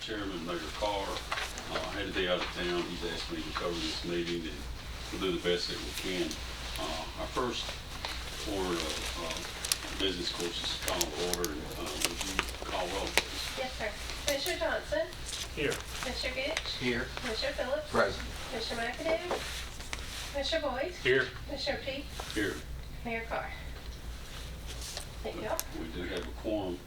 Chairman, Mayor Carr. I had to be out of town. He's asked me to cover this meeting, and we'll do the best that we can. Our first order of business course is call to order, and would you call roll, please? Yes, sir. Commissioner Johnson? Here. Commissioner Gooch? Here. Commissioner Phillips? Present. Commissioner McAdoo? Commissioner Boyd? Here. Commissioner Peete? Here. Mayor Carr? Thank you all. We do have a quorum.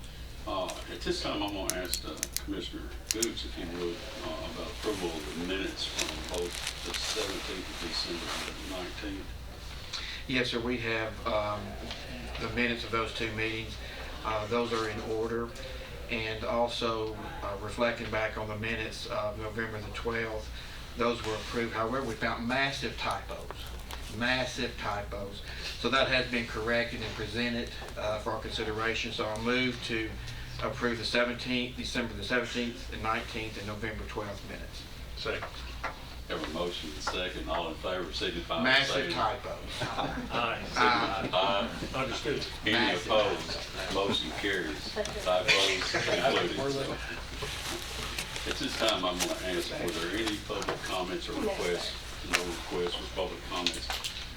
At this time, I'm going to ask Commissioner Gooch, if he would, about approval of the minutes from both the 17th of December and the 19th. Yes, sir. We have the minutes of those two meetings. Those are in order. And also reflecting back on the minutes of November the 12th, those were approved. However, we found massive typos. So that has been corrected and presented for our consideration. So I'll move to approve the 17th, December the 17th and 19th and November 12th minutes. Second. Have a motion and second. All in favor, signify by Massive saying aye. Aye. Aye. Understood. Any Massive. opposed? Motion carries. Typos included. So, at this time, I'm going to ask, were there any public comments or requests? No requests for public comments.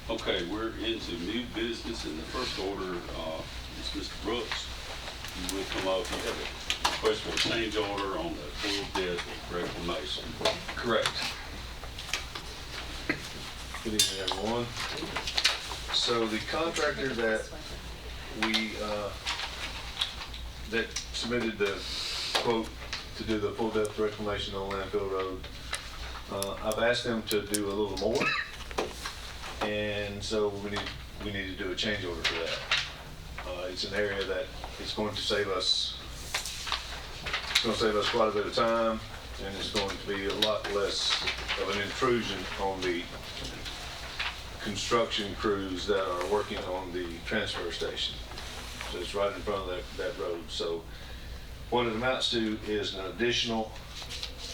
Okay, we're into new business, and the first order is Mr. Brooks. You will come up. You have a request for a change order on the full debt reclamation. Correct. Good evening, everyone. So the contractor that we that submitted the quote to do the full depth reclamation on Landfill Road, I've asked them to do a little more, and so we need to do a change order for that. It's an area that it's going to save us. It's going to save us quite a bit of time, and it's going to be a lot less of an intrusion on the construction crews that are working on the transfer station. So it's right in front of that road. So what it amounts to is an additional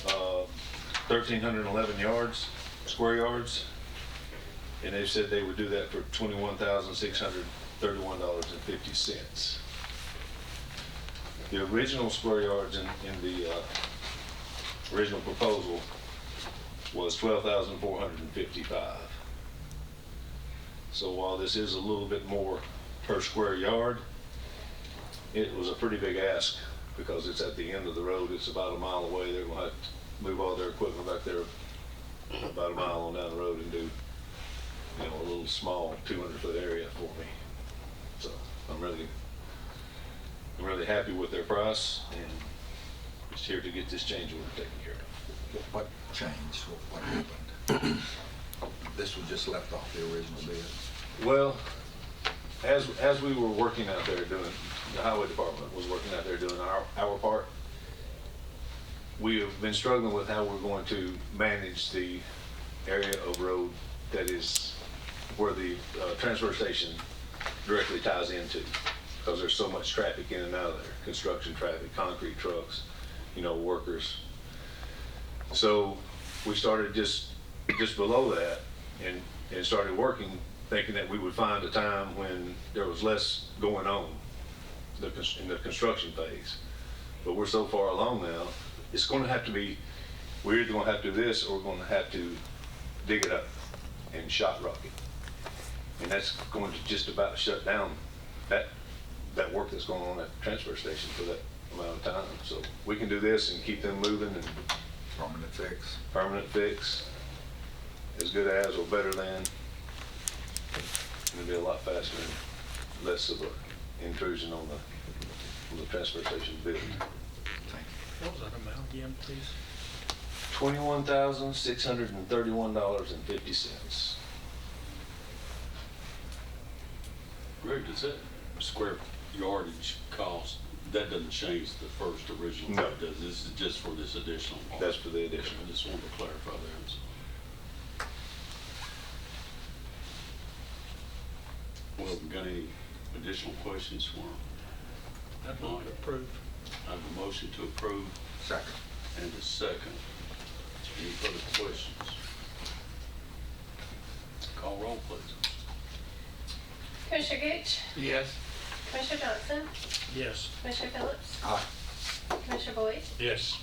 1,311 yards, square yards, and they said they would do that for $21,631.50. The original square yards in the original proposal was 12,455. So while this is a little bit more per square yard, it was a pretty big ask because it's at the end of the road. It's about a mile away. They're going to have to move all their equipment back there about a mile on down the road and do, a little small 200-foot area for me. So I'm really happy with their price, and just here to get this change order taken care of. What changed? What happened? This was just left off the original bid. Well, as we were working out there doing, the highway department was working out there doing our part, we have been struggling with how we're going to manage the area of road that is where the transfer station directly ties into, because there's so much traffic in and out of there, construction traffic, concrete trucks, workers. So we started just below that and started working, thinking that we would find a time when there was less going on in the construction phase. But we're so far along now, it's going to have to be, we're either going to have to do this or we're going to have to dig it up and shot rock it. And that's going to just about shut down that work that's going on at the transfer station for that amount of time. So we can do this and keep them moving, and permanent fix, as good as or better than, and it'll be a lot faster and less of an intrusion on the transfer station building. What was that amount again, please? $21,631.50. Greg, does that square yardage cost, that doesn't change the first original? No. Does this is just for this additional part? That's for the additional. I just wanted to clarify that. Well, we got any additional questions for him? I'd like to approve. I have a motion to approve Second. and a second. Any further questions? Call roll, please. Commissioner Gooch? Yes. Commissioner Johnson? Yes. Commissioner Phillips? Aye. Commissioner Boyd? Yes.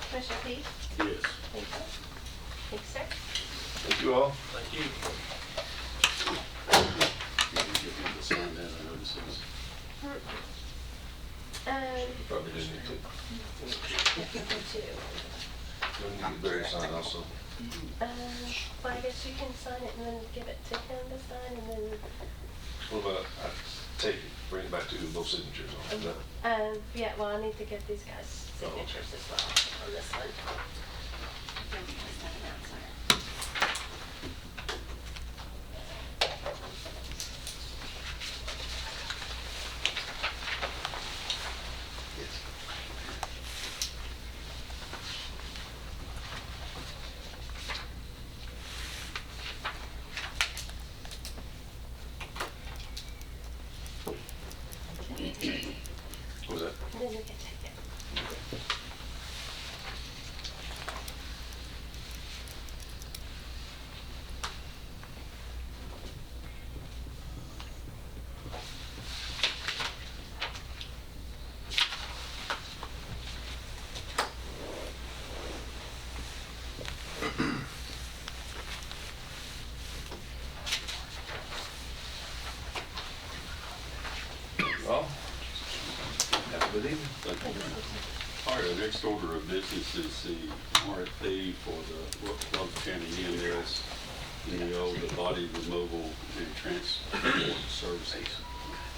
Commissioner Peak? Yes. Thank you. Thank you, sir. Thank you all. Thank you. You can get him to sign that, I notice it's. Probably didn't need to. Two. Don't need Barry to sign also. Well, I guess you can sign it and then give it to him to sign and then, What about, I take it, bring it back to both signatures on it? Is that- yeah, well, I need to get these guys' signatures as well on this one. What was that? And then you can take it. Well, have a good evening. Thank you. All right, the next order of business is the RFP for the Logan County EMS, the body removal and transport services.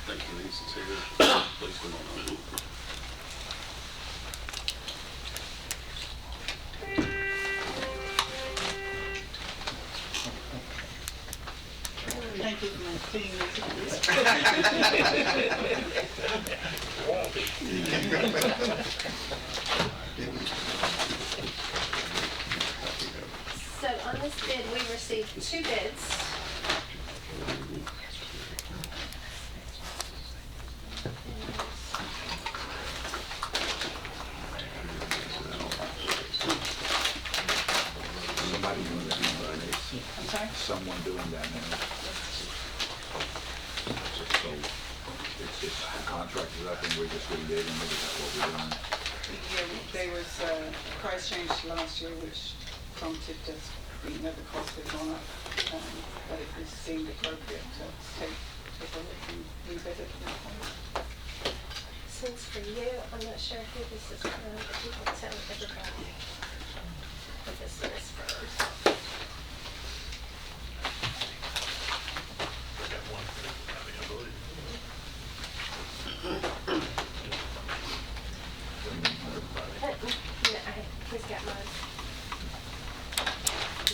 Thank you, Denise is here. Please come on. Thank you for my So on this bid, we received two bids. Somebody doing that now. I'm sorry? Someone doing that now. So it's contractors up and we're just rebidding, maybe that's what we're doing. Yeah, there was a price change last year which prompted us, the cost had gone up, but it was seemed appropriate to take a look and rebid it. Since for you, I'm not sure who this is from, but you can tell everybody what this one is from. He's got mine.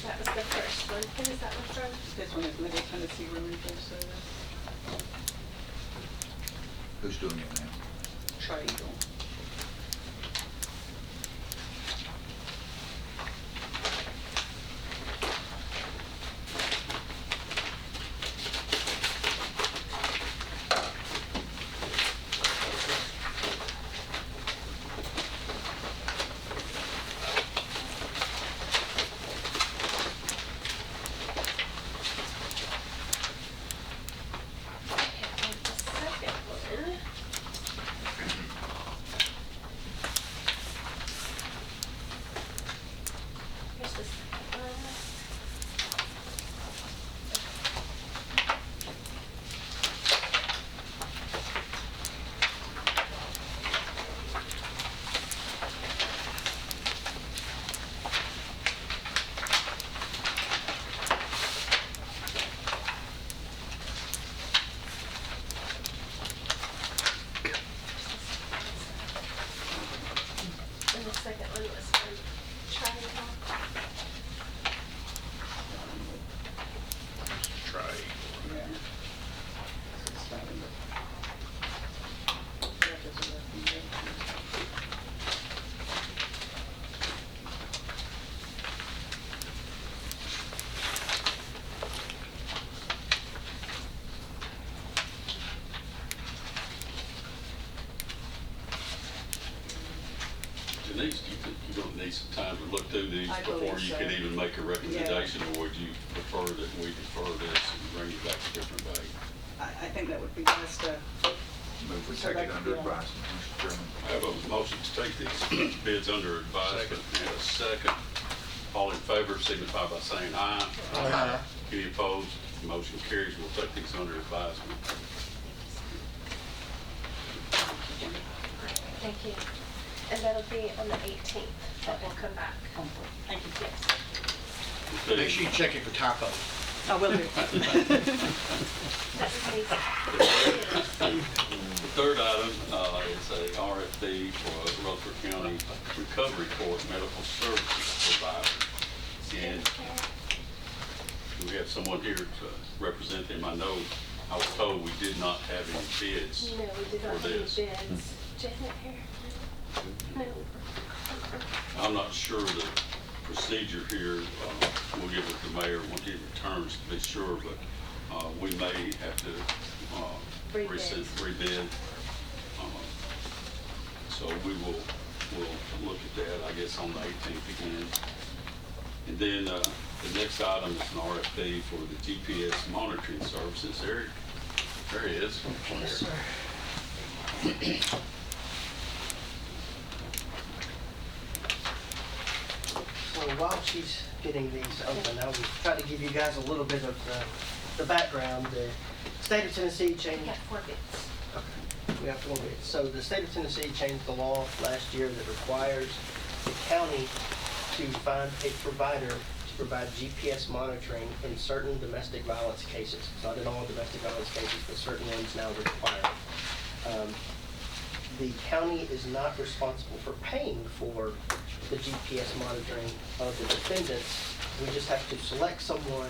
That was the first one. Who is that one from? This one is Middle Tennessee Removal Service, Who's doing it now? Trade. Second one was from Triangle. Yeah. It's starting to- Yeah, there's a recommendation. Denise, do you think you're gonna need some time to look through these I before believe you so. can even make a recommendation? Or would you prefer that we defer this and bring it back a different day? I think that would be best. Move we So take that it could under be on. advisement, Mr. Chairman. I have a motion to take these bids under advisement and a second. All in favor signify by saying aye. Aye. Any opposed? Motion carries. We'll take these under advisement. Thank you. And that'll be on the 18th that will come back. Thank you. Yes. Make sure you check it for typos. I will do. That was me. The third item is a RFP for Rutherford County Recovery Court Medical Services Provider. And we have someone here to represent them. I know I was told we did not have any bids No, we did not for have any this. bids. Janet here? No. I'm not sure the procedure here, we'll give it to the mayor when he returns to be sure, but we may have to Rebid. rebid. So we'll look at that, I guess, on the 18th again. And then the next item is an RFP for the GPS monitoring services. There he is. Yes, sir. So while she's getting these open, I will try to give you guys a little bit of the background. The state of Tennessee We changed. got 4 bids. We have 4 bids. So the state of Tennessee changed the law last year that requires the county to find a provider to provide GPS monitoring in certain domestic violence cases. Not in all domestic violence cases, but certain ones now require. The county is not responsible for paying for the GPS monitoring of the defendants. We just have to select someone,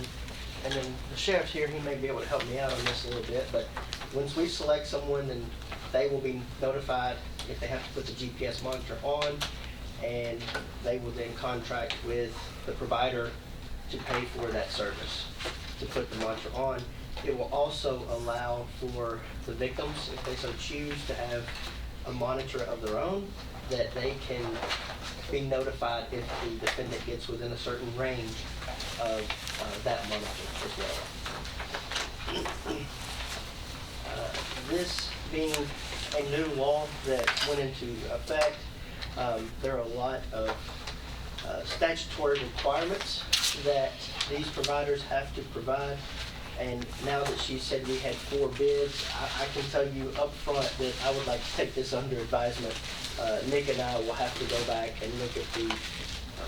and then the sheriff's here, he may be able to help me out on this a little bit, but once we select someone, then they will be notified if they have to put the GPS monitor on, and they will then contract with the provider to pay for that service, to put the monitor on. It will also allow for the victims, if they so choose, to have a monitor of their own, that they can be notified if the defendant gets within a certain range of that monitor as well. This being a new law that went into effect, there are a lot of statutory requirements that these providers have to provide. And now that she said we had 4 bids, I can tell you up front that I would like to take this under advisement. Nick and I will have to go back and look at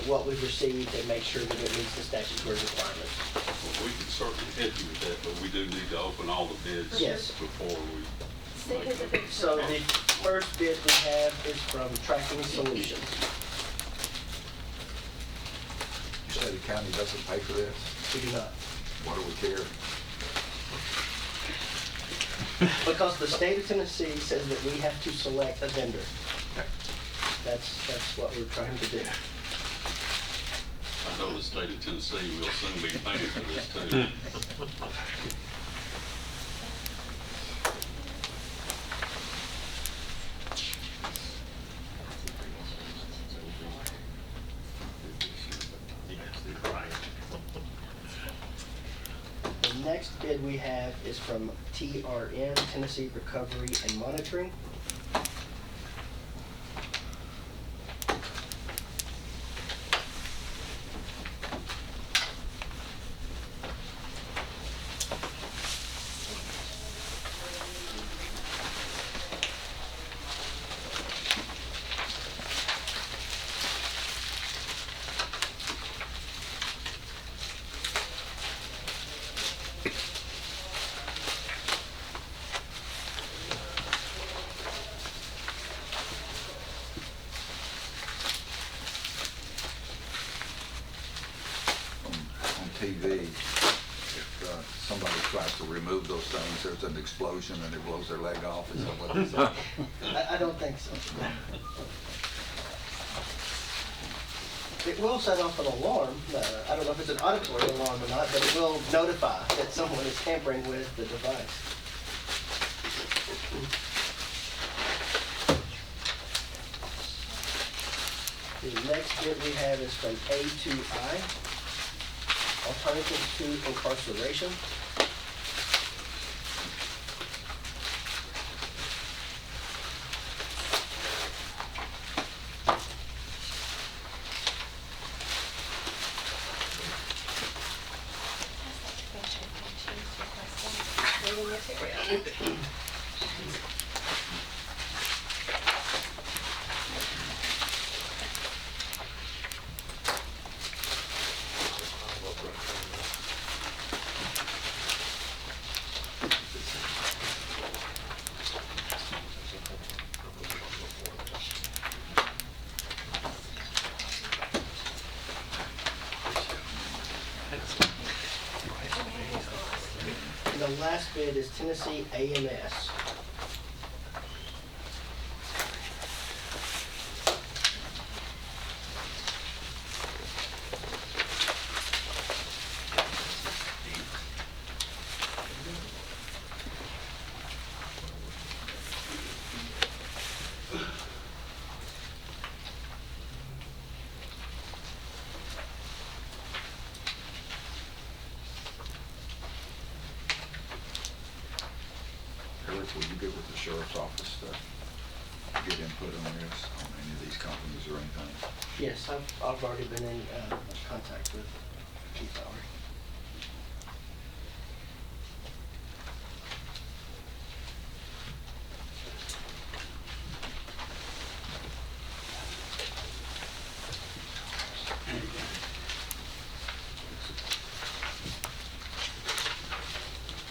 what we've received and make sure that it meets the statutory requirements. Well, we can certainly help you with that, but we do need to open all the bids Yes. before we. Say who the bids So were. the first bid we have is from Tracking Solutions. You say the county doesn't pay for this? We do not. Why do we care? Because the state of Tennessee says that we have to select a vendor. Okay. That's what we're trying to do. I know the state of Tennessee will soon be paying for this too. The next bid we have is from TRM, Tennessee Recovery and Monitoring. On TV, if somebody tries to remove those things, there's an explosion and it blows their leg off, is that what it is? I don't think so. It will set off an alarm. I don't know if it's an auditory alarm or not, but it will notify that someone is tampering with the device. The next bid we have is from A2I, Alternatives to Incarceration. And the last bid is Tennessee AMS. Eric, will you get with the sheriff's office to get input on this, on any of these companies or anything? Yes, I've already been in contact with Chief Lowry.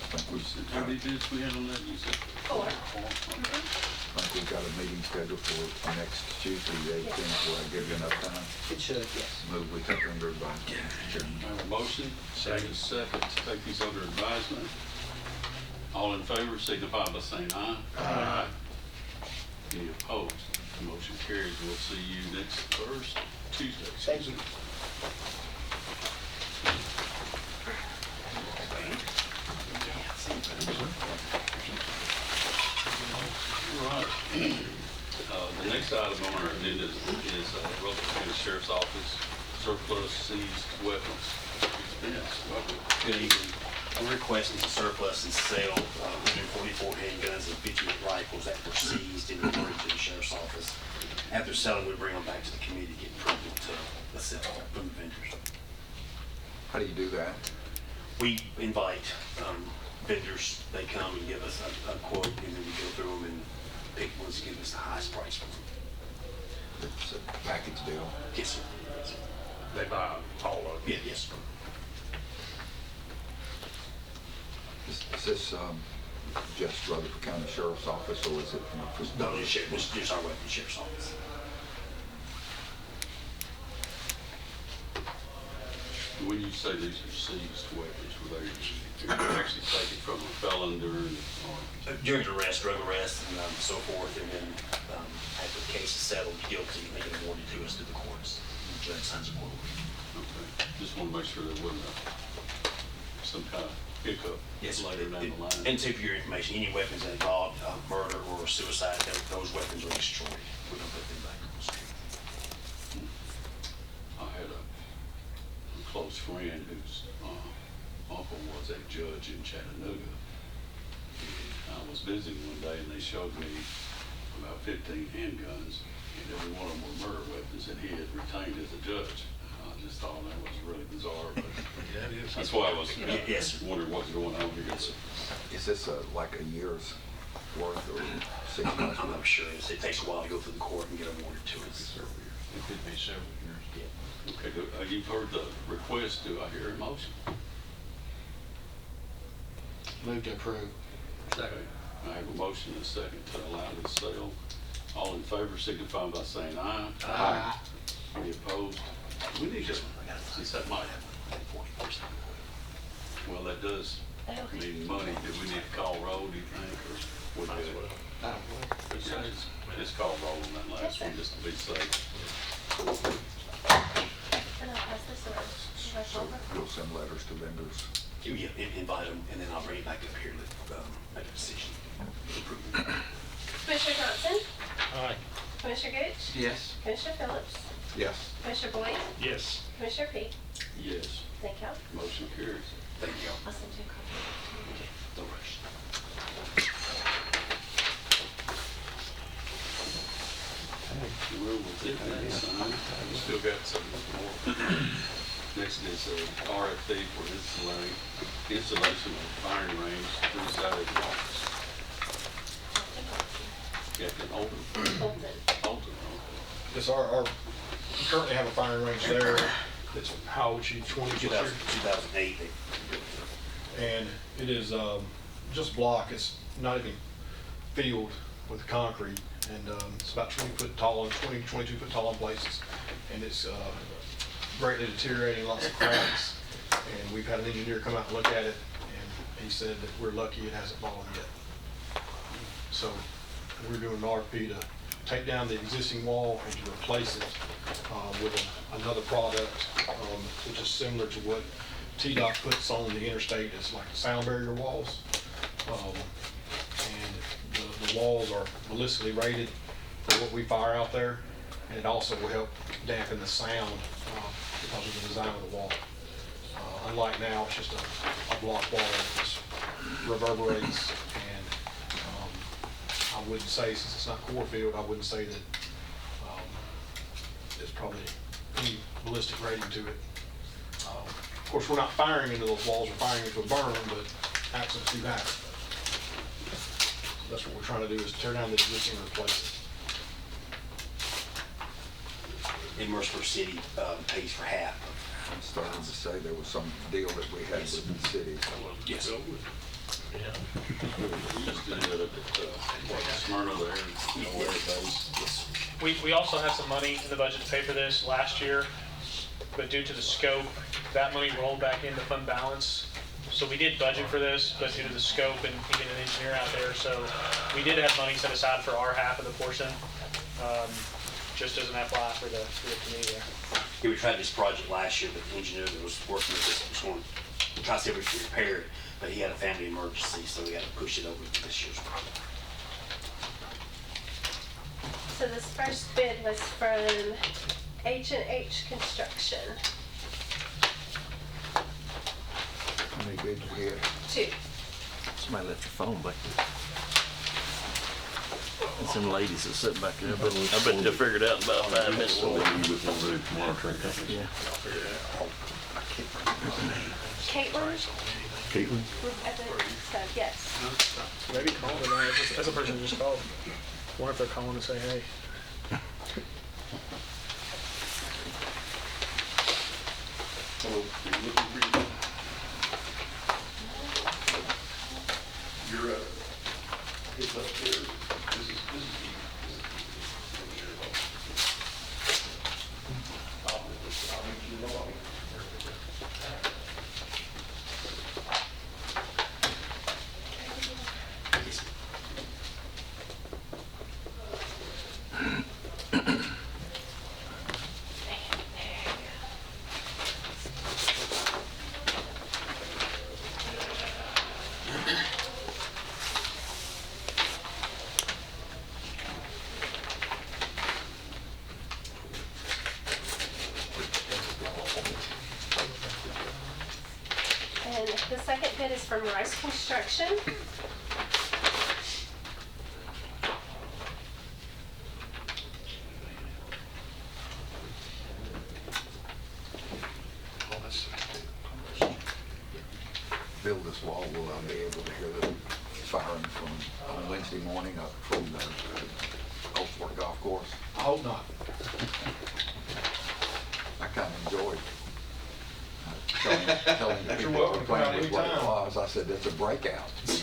I think we should, How many bids we had on that, you said? 4. I think we've got a meeting scheduled for next Tuesday, the 18th. Will that give you enough time? It should, yes. Move we take under advisement, Mr. Chairman. I have a motion, second to take these under advisement. All in favor signify by saying aye. Aye. Any opposed? The motion carries. We'll see you next Tuesday. Thank you. All right. The next item on our agenda is Rutherford County Sheriff's Office surplus seized weapons expense. Good evening. We're requesting a surplus and sale of 144 handguns and 58 rifles that were seized and reported to the sheriff's office. After selling, we bring them back to the committee to get approval to sell from the vendors. How do you do that? We invite vendors, they come and give us a quote, and then we go through them and pick ones to give us the highest price for them. It's a package deal. Yes, sir. Yes, sir. They buy all of it. Yeah, yes, sir. Is this just Rutherford County Sheriff's Office, or is it? No, just our weapon sheriff's office. When you say these are seized weapons, were they actually taken from a felon during, or? During arrest, drug arrest, and so forth, and then after the case is settled guilty, they get awarded to us through the courts. The judge signs a court order. Okay, just want to make sure there wasn't some kind of hiccup later down the line. And to for your information, any weapons that involve murder or suicide, those weapons are destroyed. We don't put them back on the street. I had a close friend whose uncle was a judge in Chattanooga. I was visiting one day and they showed me about 15 handguns, and every one of them were murder weapons that he had retained as a judge. I just thought that was really bizarre, but that's why I was Yes. wondering what's going on here. Yes, sir. Is this like a year's worth or 6 months? I'm not sure. It takes a while to go through the court and get awarded to us. It could be several years. Yeah. Okay, you've heard the request. Do I hear a motion? Move to approve. Second. I have a motion and a second to allow the sale. All in favor signify by saying aye. Aye. Any opposed? We need to, since that might, 40%. well, that does mean money. Do we need to call roll, do you think, or would it? Just call roll on that last one, just to be safe. And I'll pass this around. So you'll send letters to vendors? Yeah, invite them, and then I'll bring it back up here to make a decision. Commissioner Johnson? Aye. Commissioner Gooch? Yes. Commissioner Phillips? Yes. Commissioner Boyd? Yes. Commissioner Peak? Yes, Thank you. motion carries. Thank you. I'll send you a copy. No rush. Well, we'll take that sign. We still got some more. Next is a RFP for installation of firing range, three-sided office. Captain Holden. Holden. Holden. Yes, our, we currently have a firing range there that's, how old is she, 20 this year? 2008, And it is just block, it's not even filled with concrete, and it's about 20 foot tall, and 22 foot tall in places, and it's greatly deteriorating, lots of cracks, and we've had an engineer come out and look at it, and he said that we're lucky it hasn't fallen yet. So we're doing an RFP to take down the existing wall and to replace it with another product, which is similar to what TDOT puts on the interstate. It's like sound barrier walls. And the walls are ballistically rated for what we fire out there. And it also will help dampen the sound because of the design of the wall. Unlike now, it's just a block wall that just reverberates. And I wouldn't say, since it's not core field, I wouldn't say that there's probably any ballistic rating to it. Of course, we're not firing into those walls, we're firing into a berm, but accidents do happen. So that's what we're trying to do, is tear down the existing and replace it. and Mercer City pays for half of. I'm starting to say there was some deal that we had with the city. Yes. Just did it at Smyrna there, you know where it goes. Yes. We also had some money in the budget to pay for this last year, but due to the scope, that money rolled back into fund balance. So we did budget for this, but due to the scope and getting an engineer out there, so we did have money set aside for our half of the portion, just as an FYI for the committee there. Yeah, we tried this project last year, but the engineer that was working with this was going to try to see if we could repair it, but he had a family emergency, so we had to push it over to this year's project. So this first bid was from H&H Construction. How many bids we had? 2. Somebody left your phone back there. And some ladies that sit back there, but I bet they'll figure it out in about 5 minutes. Yeah. Caitlin? Caitlin? I think so, yes. Maybe call them. That's a person who just called. Wonder if they're calling to say, hey. Hello, you looking pretty good. You're it's up there. This is I'll make you know. And the second bid is from Rice Construction. Build this wall, will I be able to hear the firing from, on Wednesday morning up from the Oakport Golf Course? I hope not. I kind of enjoyed telling the You're people welcome were to come out playing with what it anytime. was. I said, it's a breakout. They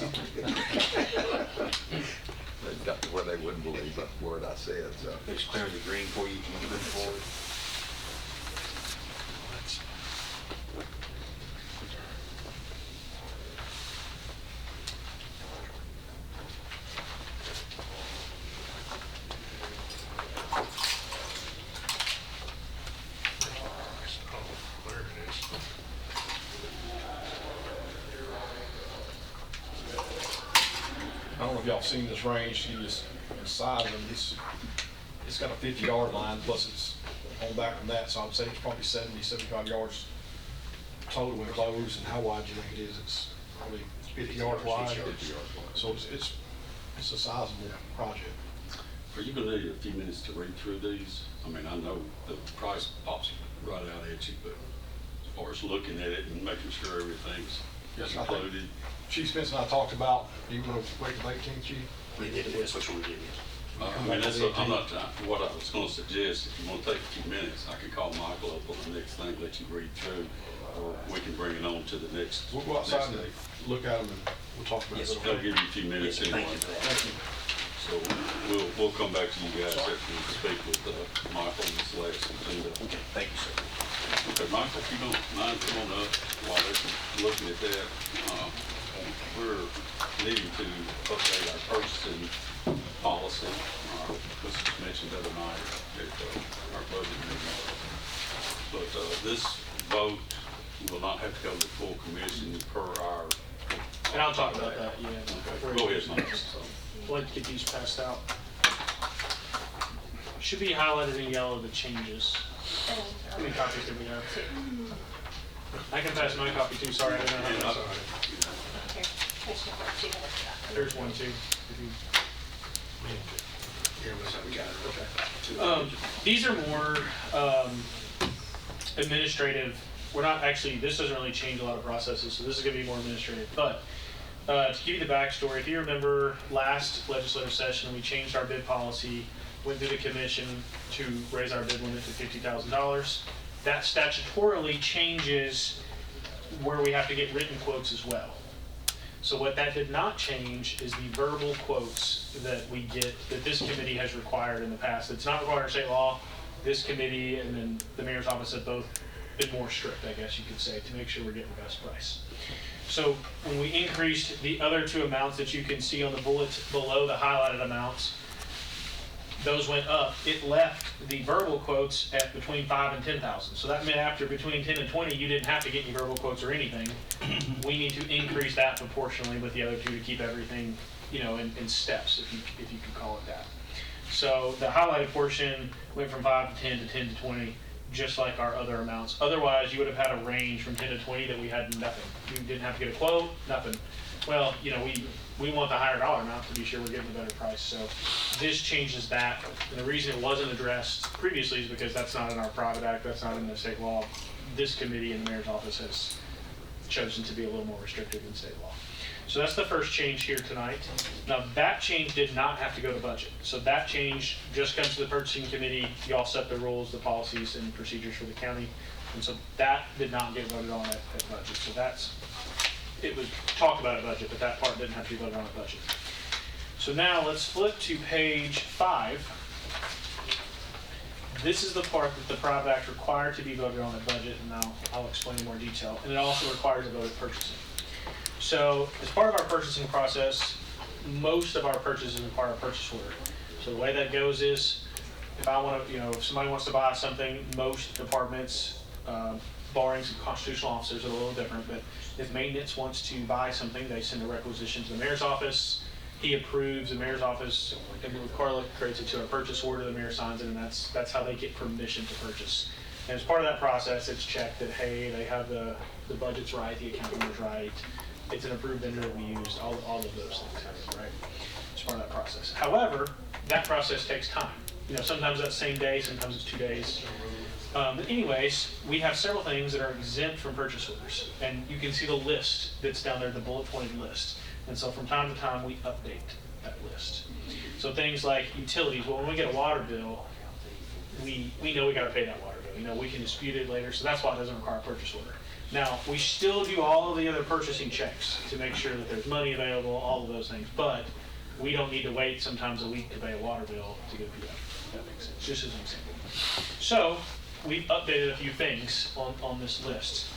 got to where they wouldn't believe the word I said, so. It's clearing the green for you, you can move forward. I don't know if y'all seen this range, see this inside of them, it's got a 50-yard line, plus it's on back from that, so I'd say it's probably 70, 75 yards total enclosed. And how wide do you think it is? It's probably 50 yards wide. So it's a sizable project. Are you gonna need a few minutes to read through these? I mean, I know the price pops right out at you, but as far as looking at it and making sure everything's Yes, I think included. Chief Spence and I talked about, you want to wait till 18th, Chief? We did it, that's what we did. I mean, that's, I'm not, what I was gonna suggest, if you wanna take a few minutes, I can call Michael up on the next thing, let you read through, or we can bring it on to the next. We'll go outside next and day. look at them and we'll talk about it. They'll give you a few minutes anyway. Thank you for that. So we'll come back to you guys after we speak with Michael and Celeste and Okay, thank you, sir. okay, Michael, if you don't mind, come on up while they're looking at that. We're needing to update our purchasing policy. This was mentioned the other night at our budget meeting. But this vote will not have to go to full commission per our. And I'll talk about that, yeah. Okay, go ahead, Michael. Let's get these passed out. Should be highlighted in yellow, the changes. How many copies do we have? I can pass my copy too, sorry, I didn't know how many. Here, Commissioner Court, you have that. There's one too. If you- These are more administrative. We're not actually, this doesn't really change a lot of processes, so this is gonna be more administrative. But to give you the backstory, if you remember last legislative session, we changed our bid policy, went through the commission to raise our bid limit to $50,000. That statutorily changes where we have to get written quotes as well. So what that did not change is the verbal quotes that we get, that this committee has required in the past. It's not required in state law. This committee and then the mayor's office have both been more strict, I guess you could say, to make sure we're getting the best price. So when we increased the other two amounts that you can see on the bullets below the highlighted amounts, those went up. It left the verbal quotes at between 5 and 10,000. So that meant after between 10 and 20, you didn't have to get any verbal quotes or anything. We need to increase that proportionally with the other two to keep everything, you know, in steps, if you could call it that. So the highlighted portion went from 5 to 10 to 10 to 20, just like our other amounts. Otherwise, you would have had a range from 10 to 20 that we had nothing. You didn't have to get a quote, nothing. Well, you know, we want the higher dollar amount to be sure we're getting a better price. So this changes that. And the reason it wasn't addressed previously is because that's not in our private act, that's not in the state law. This committee and the mayor's office has chosen to be a little more restrictive than state law. So that's the first change here tonight. Now that change did not have to go to budget. So that change just comes to the purchasing committee. Y'all set the rules, the policies and procedures for the county. And so that did not get voted on at budget. So it was talked about at budget, but that part didn't have to be voted on at budget. So now let's flip to page 5. This is the part that the private act required to be voted on at budget, and I'll explain in more detail. And it also requires a vote at purchasing. So as part of our purchasing process, most of our purchases require a purchase order. So the way that goes is, if I want to, you know, if somebody wants to buy something, most departments, barring some constitutional officers are a little different, but if maintenance wants to buy something, they send a requisition to the mayor's office. He approves, the mayor's office, and Carla creates it to a purchase order, the mayor signs it, and that's how they get permission to purchase. And as part of that process, it's checked that, hey, they have the budget's right, the account number's right, it's an approved vendor that we used, all of those things, right? It's part of that process. However, that process takes time. You know, sometimes that's the same day, sometimes it's 2 days. But anyways, we have several things that are exempt from purchase orders. And you can see the list that's down there, the bullet pointed list. And so from time to time, we update that list. So things like utilities, well, when we get a water bill, we know we gotta pay that water bill. You know, we can dispute it later, so that's why it doesn't require a purchase order. Now, we still do all of the other purchasing checks to make sure that there's money available, all of those things. But we don't need to wait sometimes a week to pay a water bill to get a PO. If that makes sense, just as an example. So we've updated a few things on this list.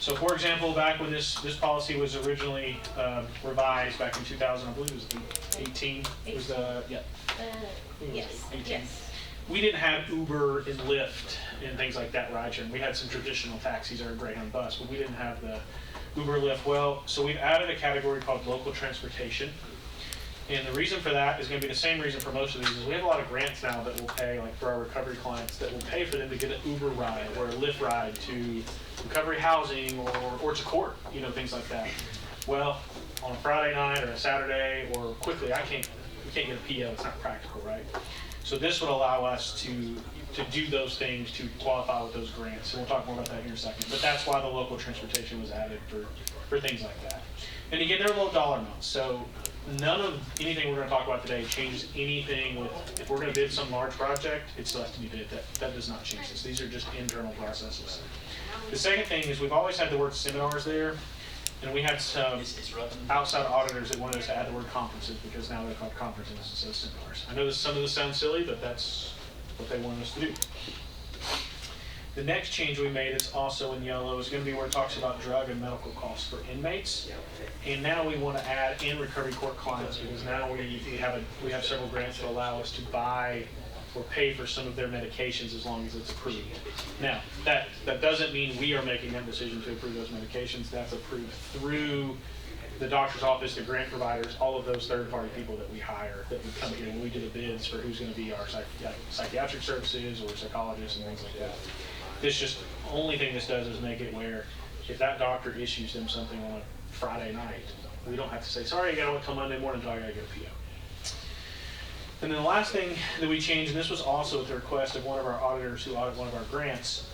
So for example, back when this policy was originally revised back in 2000, I believe it was 18, was the, yeah. Yes, 18. yes. We didn't have Uber and Lyft and things like that ride sharing. We had some traditional taxis or a Greyhound bus, but we didn't have the Uber, Lyft. Well, so we've added a category called local transportation. And the reason for that is going to be the same reason for most of these, is we have a lot of grants now that will pay, like for our recovery clients, that will pay for them to get an Uber ride or a Lyft ride to recovery housing or to court, you know, things like that. Well, on a Friday night or a Saturday or quickly, we can't get a PO, it's not practical, right? So this would allow us to do those things to qualify with those grants. And we'll talk more about that here in a second. But that's why the local transportation was added for things like that. And again, they're low dollar amounts. So none of anything we're gonna talk about today changes anything with, if we're gonna bid some large project, it still has to be bid. That does not change this. These are just internal processes. The second thing is we've always had the word seminars there, and we had some outside auditors that wanted us to add the word conferences because now they're called conferences instead of seminars. I know this, some of this sounds silly, but that's what they wanted us to do. The next change we made that's also in yellow is going to be where it talks about drug and medical costs for inmates. And now we want to add in recovery court clients because now we have several grants that allow us to buy or pay for some of their medications as long as it's approved. Now, that doesn't mean we are making that decision to approve those medications. That's approved through the doctor's office, the grant providers, all of those third-party people that we hire that would come here when we do the bids for who's going to be our psychiatric services or psychologists and things like that. This just, only thing this does is make it where if that doctor issues them something on a Friday night, we don't have to say, sorry, I gotta wait till Monday morning until I gotta get a PO. And then the last thing that we changed, and this was also at the request of one of our auditors who audited one of our grants,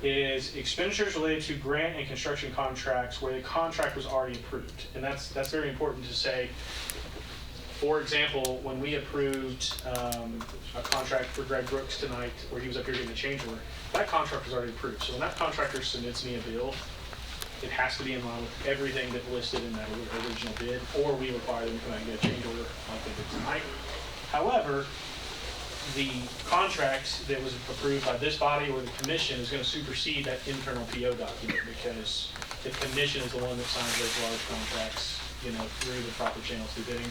is expenditures related to grant and construction contracts where the contract was already approved. And that's very important to say. For example, when we approved a contract for Greg Brooks tonight, where he was up here getting a change order, that contract was already approved. So when that contractor submits me a bill, it has to be in line with everything that listed in that original bid, or we require them to come out and get a change order like they did tonight. However, the contract that was approved by this body or the commission is going to supersede that internal PO document because the commission is the one that signs those large contracts, you know, through the proper channels through bidding.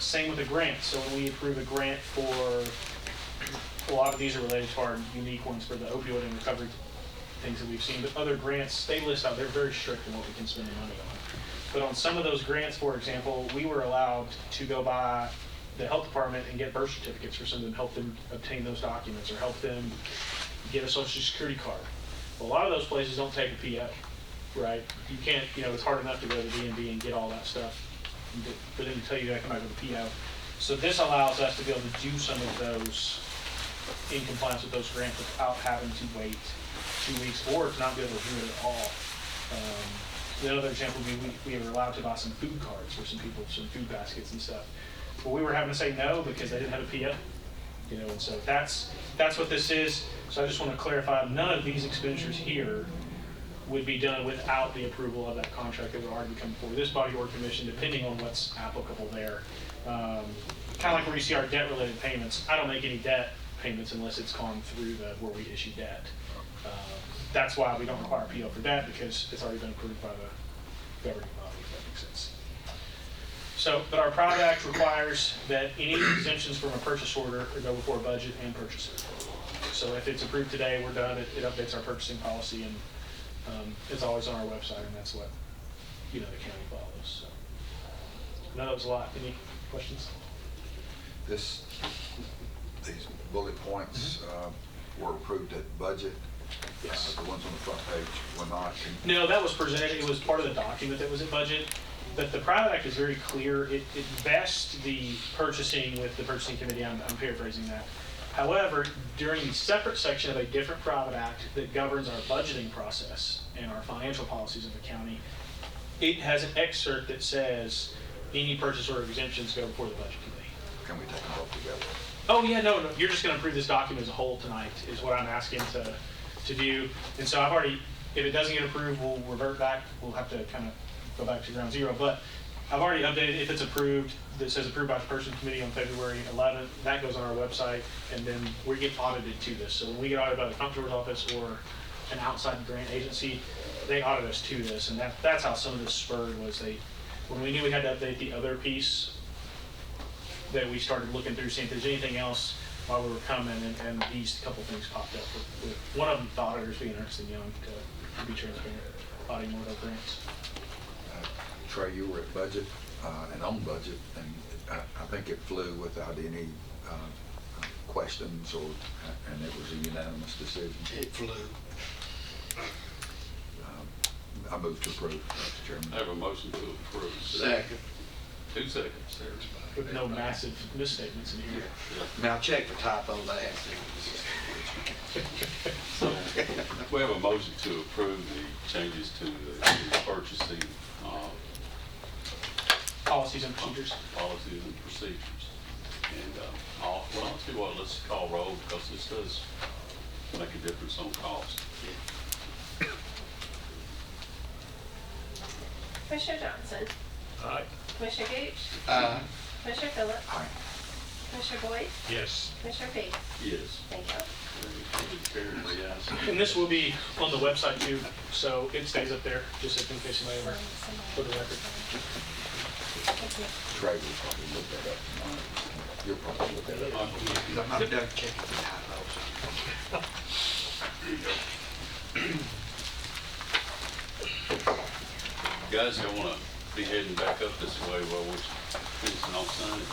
Same with a grant. So when we approve a grant for, a lot of these are related to our unique ones for the opioid and recovery things that we've seen, but other grants, they list out, they're very strict in what we can spend the money on. But on some of those grants, for example, we were allowed to go by the health department and get birth certificates for some of them, help them obtain those documents or help them get a social security card. Well, a lot of those places don't take a PO, right? You can't, you know, it's hard enough to go to DMV and get all that stuff. But then tell you that come back with a PO. So this allows us to be able to do some of those in compliance with those grants without having to wait 2 weeks or to not be able to do it at all. The other example would be we were allowed to buy some food cards for some people, some food baskets and stuff. But we were having to say no because they didn't have a PO. You know, and so that's what this is. So I just want to clarify, none of these expenditures here would be done without the approval of that contract that would already come before this body or commission, depending on what's applicable there. Kind of like where you see our debt-related payments. I don't make any debt payments unless it's gone through where we issue debt. That's why we don't require a PO for debt because it's already been approved by the governing body, if that makes sense. So, but our PROD Act requires that any exemptions from a purchase order go before budget and purchase order. So if it's approved today, we're done. It updates our purchasing policy and it's always on our website, and that's what, you know, the county follows. So, I know that was a lot. Any questions? These bullet points were approved at budget. Yes. The ones on the front page were not. No, that was presented. It was part of the document that was at budget. But the PROD Act is very clear. It vests the purchasing with the purchasing committee. I'm paraphrasing that. However, during the separate section of a different private act that governs our budgeting process and our financial policies of the county, it has an excerpt that says any purchase order exemptions go before the budget committee. Can we take them both together? Oh yeah, no, you're just going to approve this document as a whole tonight is what I'm asking to do. And so I've already, if it doesn't get approved, we'll revert back. We'll have to kind of go back to ground zero. But I've already updated, if it's approved, that says approved by the purchasing committee on February 11th, that goes on our website, and then we get audited to this. So when we get audited by the comptroller's office or an outside grant agency, they audit us to this, and that's how some of this spurred was when we knew we had to update the other piece, that we started looking through, seeing if there's anything else while we were coming, and these couple things popped up. With one of them, the auditors being Ernst & Young to be transparent, auditing more of our grants. Trey, you were at budget and on budget, and I think it flew without any questions, and it was a unanimous decision. It flew. I move to approve, Mr. Chairman. I have a motion to approve. Second. 2 seconds there. With no massive misstatements in here. Now check for typos I have to. So we have a motion to approve the changes to the purchasing. Policies and procedures. Policies and procedures. And, well, I'll tell you what, let's call roll, because this does make a difference on cost. Commissioner Johnson? Aye. Commissioner Gooch? Aye. Commissioner Phillips? Aye. Commissioner Boyd? Yes. Commissioner Peak? Yes. Thank you. Carried, yes. And this will be on the website too, so it stays up there, just in case somebody ever, for the record. Trey will probably look that up tomorrow. You'll probably look that up. I'm not done checking the typos. Guys, y'all wanna be heading back up this way while we're finishing off signing?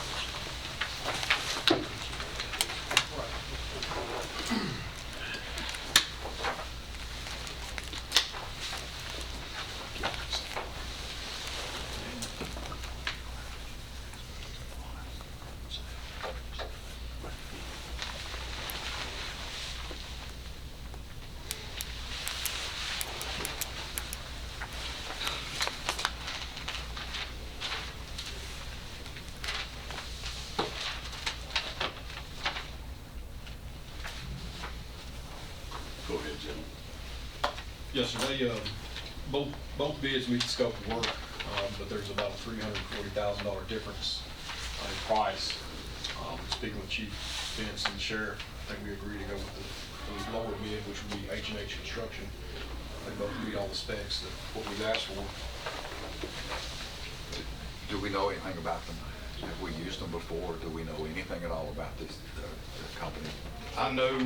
Go ahead, Jim. Yes, sir, they, both bids meet the scope of work, but there's about a $340,000 difference in price. Speaking with Chief Vince and the sheriff, I think we agreed to go with the lower bid, which would be H&H Construction. They both meet all the specs that what we've asked for. Do we know anything about them? Have we used them before? Do we know anything at all about this the company? I know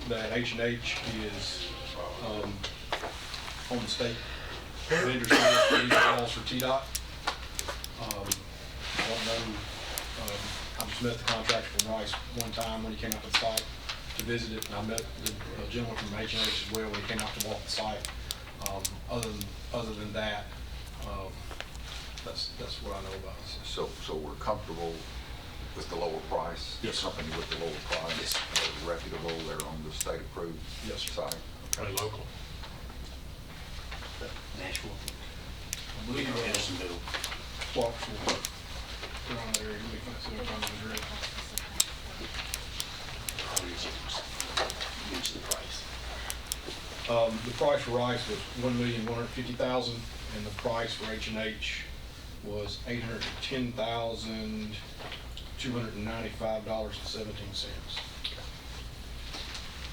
that H&H is on the state vendor list for these walls for TDOT. I don't know, I just met the contractor from Rice one time when he came out to the site to visit it, and I met the gentleman from H&H as well when he came out to walk the site. Other than that, that's what I know about it. So we're comfortable with the lower price? Yes, sir. Company with the lower price? Yes. They're reputable, they're on the state approved Yes, sir. site? Are they local? Nashville. I believe Andersonville. Clarksville, around that area, let me see if I find the address. Mention the price. The price for Rice was $1,150,000, and the price for H&H was $810,295.17.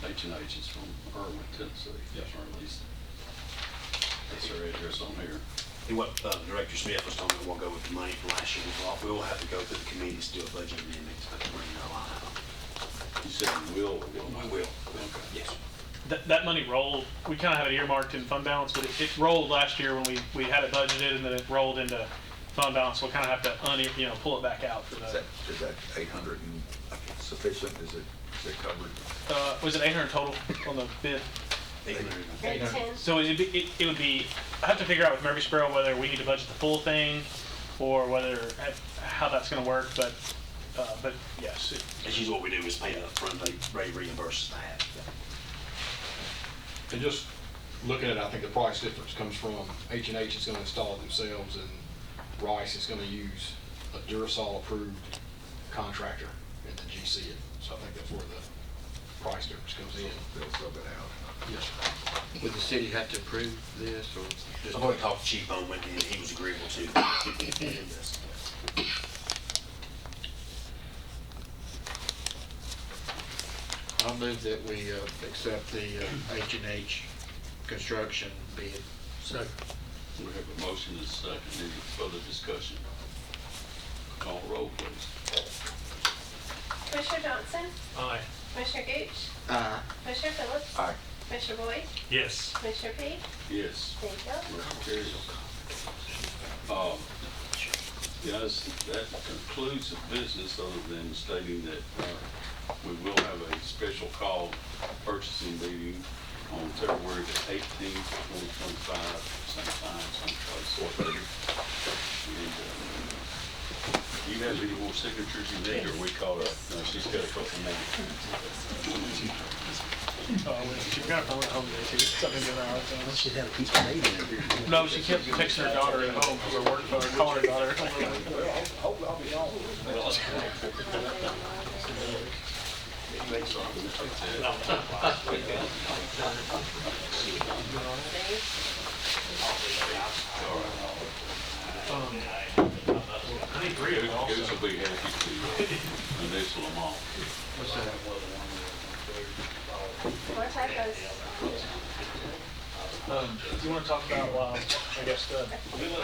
H&H is from Irwin, Tennessee. Yes. Or at least, that's their address on here. And what Director Smith was talking about, we'll go with the money from last year was off. We will have to go through the committee, still budget amendments, but we're in our line item. You said you will or will not? We will. Yes. That money rolled, we kind of have it earmarked in fund balance, but it rolled last year when we had it budgeted, and then it rolled into fund balance. We'll kind of have to, pull it back out for Is that 800 and sufficient? Is it covered? Was it 800 total on the bid? 800. 810. So it would be, I have to figure out with Murfreesboro whether we need to budget the full thing or whether, how that's gonna work, but yes. That's usually what we do is pay up front, they reimburse us that. And just looking at it, I think the price difference comes from H&H is gonna install it themselves, and Rice is gonna use a Durasol approved contractor and then GC it. So I think that's where the price difference comes in. They'll sub it out. Yes, sir. Would the city have to approve this, or just? I'm going to talk to Chief Bowman, and he was agreeable to this. I'll move that we accept the H&H construction bid. Second. We have a motion and a second. Any further discussion? Call roll, please. Commissioner Johnson? Aye. Commissioner Gooch? Aye. Commissioner Phillips? Aye. Commissioner Boyd? Yes. Commissioner Peak? Yes. Thank you. Motion carries. Guys, that concludes the business, other than stating that we will have a special call purchasing meeting on February the 18th, 2025, same time, same place, 4:30. And do you have any more signatures you need, or we call it? No, she's got a couple more. got her phone at home today too. Something in our phone. She had a piece of meat in it. No, she kept texting her daughter at home from her work phone, calling her daughter. Goose will be happy to initial them all. More typos. Do you want to talk about, I guess, the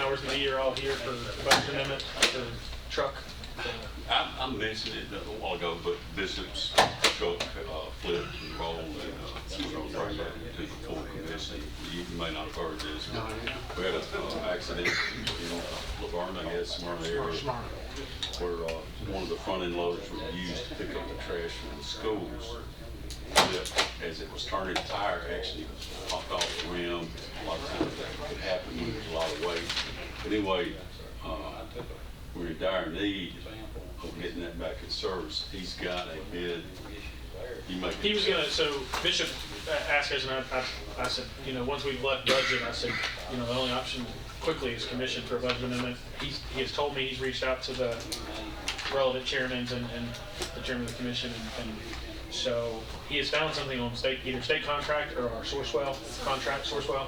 hours of the year all here for the budget amendment, the truck? I mentioned it a while ago, but Bishop's truck flipped and rolled, and we're going to bring that to the full commission. You may not have heard this, but we had an accident in Laverne, I guess, somewhere in the area, where one of the front end loaders was used to pick up the trash from the schools. Flipped as it was turning, the tire actually popped off the rim. A lot of times that could happen when there's a lot of weight. But anyway, we're in dire need of getting that back in service. He's got a bid. He was gonna, so Bishop asked us, and I said, once we've left budget, I said, the only option quickly is commission for a budget amendment. He has told me he's reached out to the relevant chairmen and the chairman of the commission, and so he has found something on either state contract or our Sourcewell contract, Sourcewell.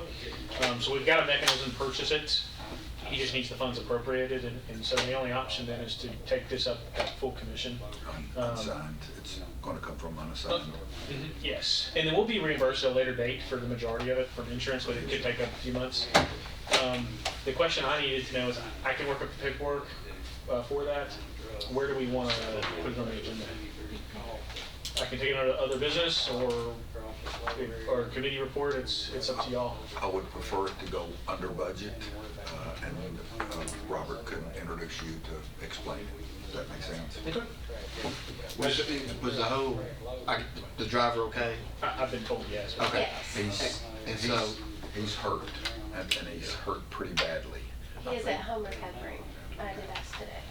So we've got a mechanism to purchase it. He just needs the funds appropriated, and so the only option then is to take this up at full commission. Unsigned, it's gonna come from unassigned. Yes, and then we'll be reimbursed at a later date for the majority of it from insurance, but it could take a few months. The question I needed to know is, I can work up the paperwork for that. Where do we want to put it on the agenda? I can take it under other business or committee report. It's up to y'all. I would prefer it to go under budget, and Robert could introduce you to explain it. Does that make sense? Was the whole, the driver okay? I've been told yes. Okay. Yes. And so, He's hurt, and he's hurt pretty badly. He is at home recovering. I did ask today.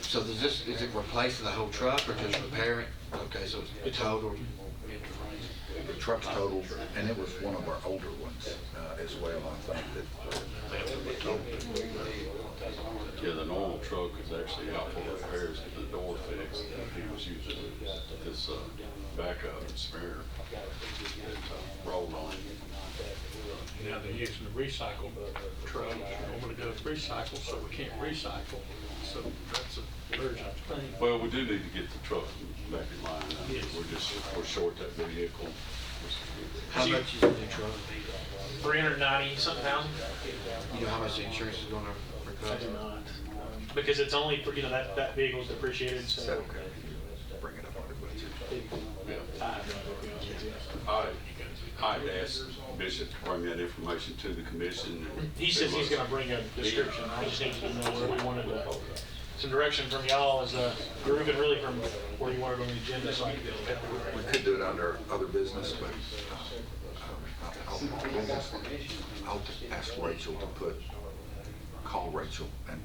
so is it replacing the whole truck or just repairing? Okay, so it's total. The truck's totaled, and it was one of our older ones as well, I think, that Yeah, the normal truck is actually out for repairs, get the door fixed. He was using his backup and spare rolled on. Now they're using the recycle truck, we want to go with recycle, so we can't recycle, so that's a urgent thing. Well, we do need to get the truck back in line. I mean, we're short that vehicle. How much is the new truck? 390 something thousand. You know how much the insurance is gonna I do recover? not, because it's only for, that vehicle's depreciated, is that so. okay? Bring it up under budget. Yeah. I have no idea, to be honest with you. I'd asked Bishop to bring that information to the commission. He says he's gonna bring a description. I just need to know where we wanted to, some direction from y'all as a group and really from where you wanted on the agenda, so I can get it. We could do it under other business, but I'll ask Rachel to call Rachel and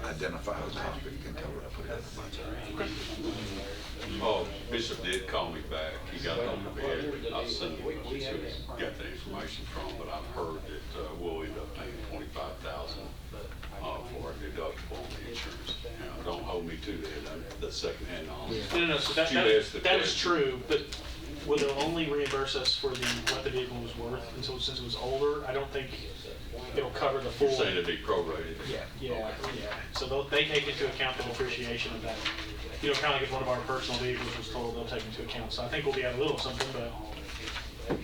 identify the topic and tell her to put it in the budget. Oh, Bishop did call me back. He got on the bed. I'll send him what he got the information from, but I've heard that we'll end up paying $25,000 for a deductible on the insurance. Now, don't hold me to that. That's secondhand knowledge. No, so that is true, but will it only reimburse us for what the vehicle was worth? And so since it was older, I don't think it'll cover the full. You're saying it'd be prorated? Yeah. So they take into account the depreciation of that. Kind of like if one of our personal vehicles was totaled, they'll take into account. So I think we'll be out a little something, but,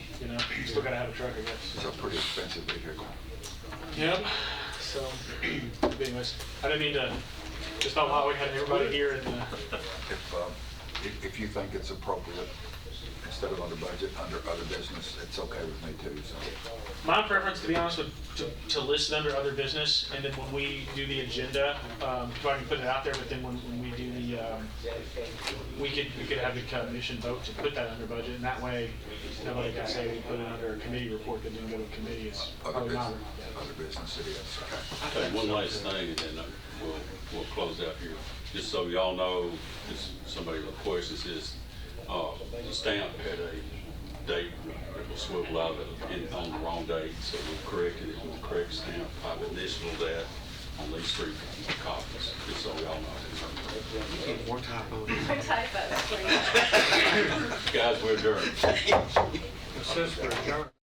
still gotta have a truck, I guess. It's a pretty expensive vehicle. Yep. So, but anyways, I didn't mean to, just thought while we had everybody here and, If you think it's appropriate, instead of under budget, under other business, it's okay with me too, so. my preference, to be honest, would to list it under other business, and then when we do the agenda, if I can put it out there, but then when we do the, we could have the commission vote to put that under budget, and that way, nobody can say we put it under a committee report that didn't go to a committee. It's probably not. Other business it is, okay. Okay, one last thing, and then we'll close out here. Just so y'all know, just somebody requested this, the stamp had a date that was swiveled out on the wrong date, so we corrected it with the correct stamp. I've initialed that on these 3 copies, just so y'all know. Get more typos. More typos, please. Guys, we're adjourned. It says for adjourned.